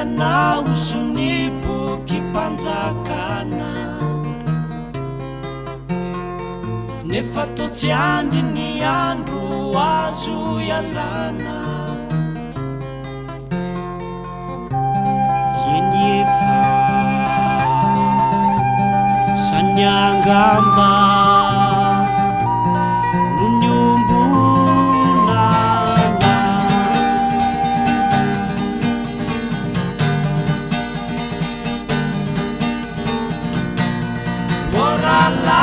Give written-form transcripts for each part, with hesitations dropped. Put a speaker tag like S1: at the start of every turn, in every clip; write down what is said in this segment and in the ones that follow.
S1: Iana usuni boky mpanjakana nefa toa tsy andry ny andro azo ialana eny efa sany angamba no ny ombonana orala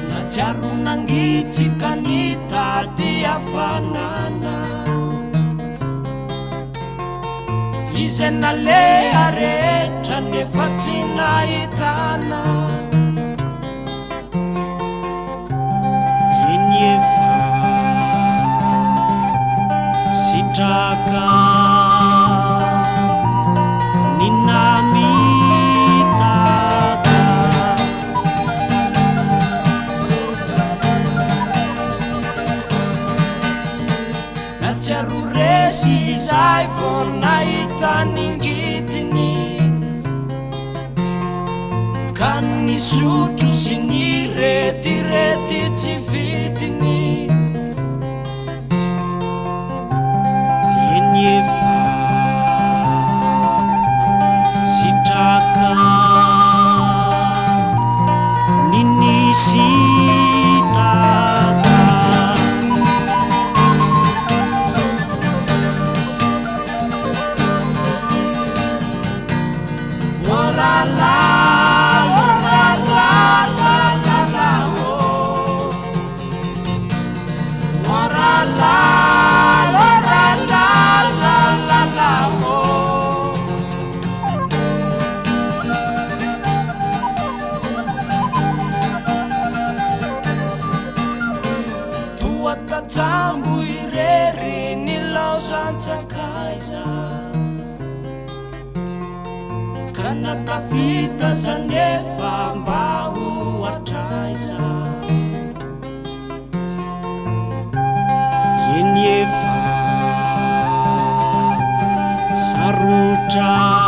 S1: Natsiaro nangitsika nitady hafanana izay naleha rehetra nefa tsy nahitana eny efa sitraka ny namitaka natsiaro resy izay vo nahita ningitiny ka nisotro sy niretirety tsy vitiny eny efa sitraka ny nisitaka orala Tambo irery ny laozan-tsakaiza ka natafita zanefa mba ho atraiza eny efa sarotra